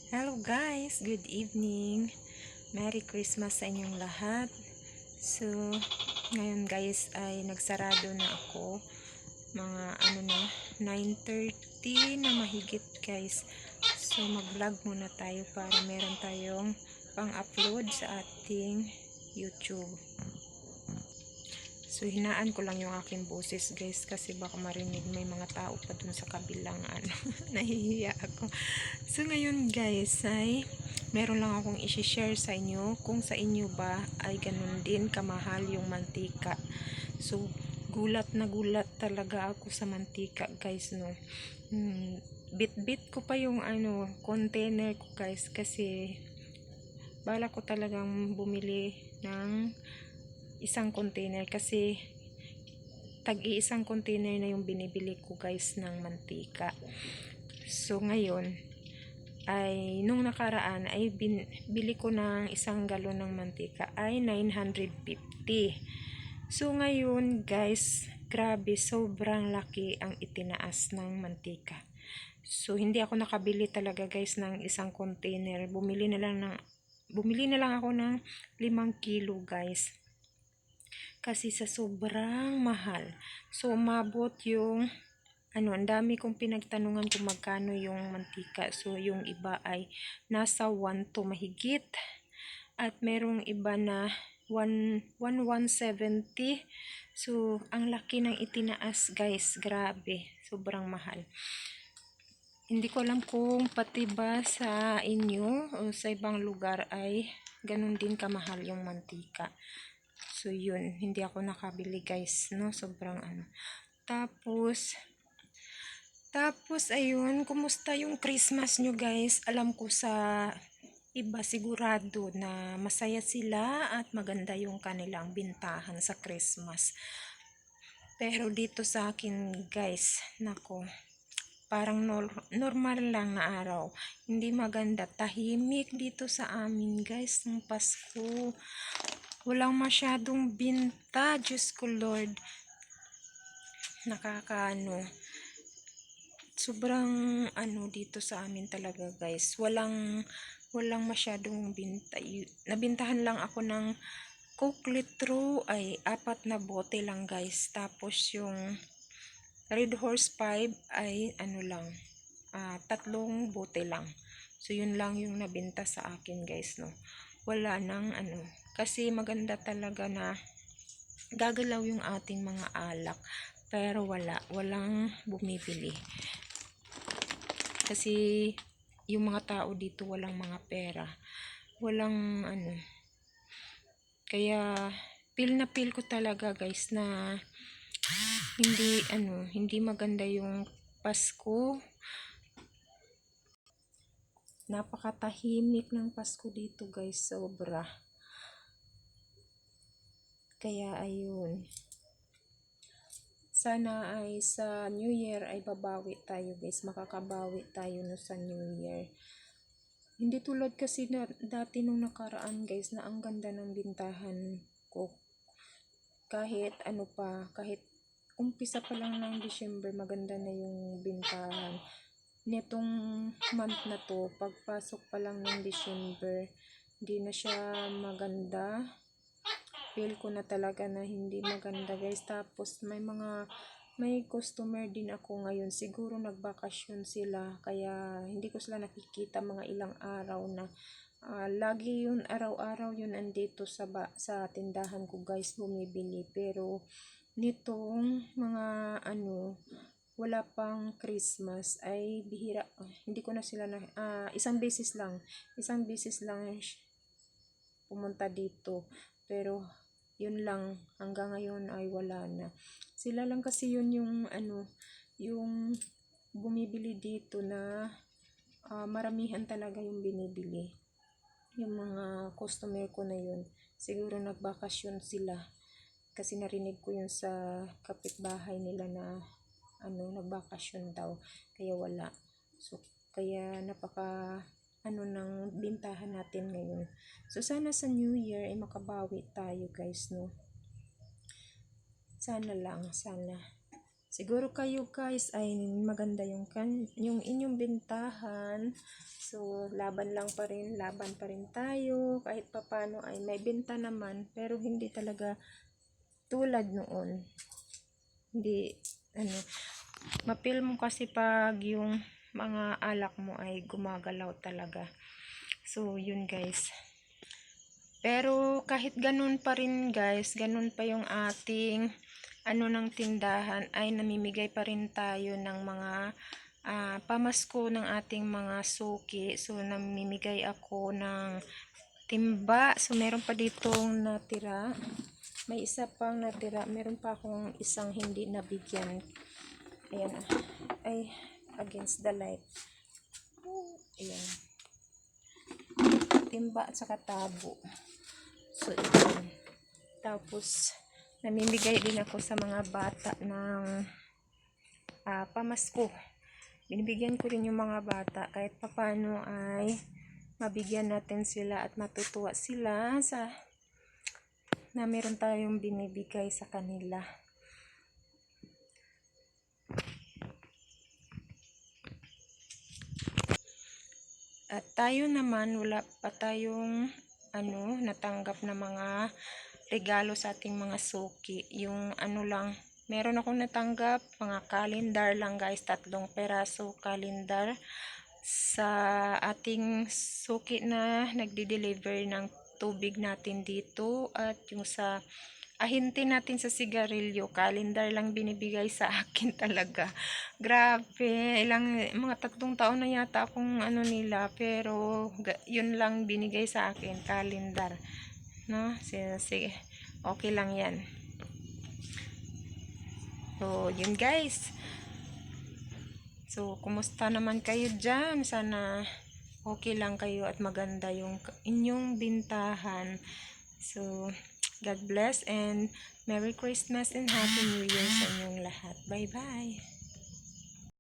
Hello guys, good evening. Merry Christmas sa inyong lahat. So, ngayon guys ay nagsarado na ako. Mga 9:30 na mahigit guys. So, mag-vlog muna tayo para meron tayong pang-upload sa ating YouTube. So, hinaan ko lang yung aking boses guys kasi baka marinig may mga tao pa dun sa kabilang nahihiya ako. So, ngayon guys ay meron lang akong i-share sa inyo kung sa inyo ba ay ganun din kamahal yung mantika. So, gulat na gulat talaga ako sa mantika guys, no. Bit-bit ko pa yung container ko guys kasi bala ko talagang bumili ng isang container kasi tag-iisang container na yung binibili ko guys ng mantika. So ngayon ay nung nakaraan ay bili ko ng isang galon ng mantika ay 950. So ngayon guys, grabe, sobrang laki ang itinaas ng mantika. So hindi ako nakabili talaga guys ng isang container. Bumili na lang ako ng 5 kilo guys. Kasi sa sobrang mahal. So umabot yung ang dami kong pinagtanungan kung magkano yung mantika. So yung iba ay nasa 1 to mahigit. At merong iba na 170. So ang laki ng itinaas guys. Grabe. Sobrang mahal. Hindi ko alam kung pati ba sa inyo o sa ibang lugar ay ganun din kamahal yung mantika. So yun, hindi ako nakabili guys, no? Sobrang Tapos ayun, kumusta yung Christmas nyo guys? Alam ko sa iba sigurado na masaya sila at maganda yung kanilang bintahan sa Christmas. Pero dito sa akin guys, nako, parang normal lang na araw. Hindi maganda, tahimik dito sa amin guys ng Pasko. Walang masyadong binta, Diyos ko Lord. Sobrang dito sa amin talaga guys. Walang masyadong binta. Nabintahan lang ako ng Coke Litro ay 4 na bote lang guys. Tapos yung Red Horse 5 ay 3 bote lang. So yun lang yung nabenta sa akin guys, no. Wala nang kasi maganda talaga na gagalaw yung ating mga alak. Pero walang bumibili. Kasi yung mga tao dito walang mga pera. Walang Kaya feel na feel ko talaga guys na hindi maganda yung Pasko. Napakatahimik ng Pasko dito guys, sobra. Kaya ayun. Sana ay sa New Year ay babawi tayo guys. Makakabawi tayo no sa New Year. Hindi tulad kasi na dati nung nakaraan guys na ang ganda ng bintahan ko. Kahit kahit umpisa pa lang ng December, maganda na yung bintahan. Netong month na to, pagpasok pa lang ng December, hindi na siya maganda. Feel ko na talaga na hindi maganda guys. Tapos may customer din ako ngayon, siguro nagbakasyon sila kaya hindi ko sila nakikita mga ilang araw na. Lagi yun, araw-araw yun andito sa tindahan ko guys, bumibili. Pero nitong mga wala pang Christmas ay bihira, hindi ko na sila isang beses lang pumunta dito. Pero yun lang, hanggang ngayon ay wala na. Sila lang kasi yun yung bumibili dito na maramihan talaga yung binibili. Yung mga customer ko na yun, siguro nagbakasyon sila. Kasi narinig ko yun sa kapitbahay nila na nagbakasyon daw. Kaya wala. So, kaya napaka ng bintahan natin ngayon. So, sana sa New Year ay makabawi tayo guys, no? Sana lang, sana. Siguro kayo guys ay maganda yung inyong bintahan So, laban pa rin tayo. Kahit papano ay may benta naman, pero hindi talaga tulad noon. Hindi, mapil mo kasi pag yung mga alak mo ay gumagalaw talaga. So, yun guys. Pero kahit ganun pa rin guys, ganun pa yung ating ng tindahan, ay namimigay pa rin tayo ng mga pamasko ng ating mga suki. So namimigay ako ng timba. So meron pa ditong natira. May isa pang natira. Meron pa akong isang hindi nabigyan. Ayan ay against the light. Ayan. Timba at saka tabo. So ito. Tapos namimigay din ako sa mga bata ng pamasko. Binibigyan ko rin yung mga bata kahit papano ay mabigyan natin sila at matutuwa sila sa na meron tayong binibigay sa kanila. At tayo naman, wala pa tayong natanggap na mga regalo sa ating mga suki. Yung lang, meron akong natanggap, mga calendar lang guys, 3 peraso calendar sa ating suki na nagdi-deliver ng tubig natin dito, at yung sa ahinti natin sa sigarilyo, calendar lang binibigay sa akin talaga. Grabe, mga 3 taon na yata akong nila, pero yun lang binigay sa akin, calendar. No? Sige, okay lang yan. So, yun guys. So, kumusta naman kayo dyan? Sana okay lang kayo at maganda yung inyong bintahan. So, God bless and Merry Christmas and Happy New Year sa inyong lahat. Bye-bye!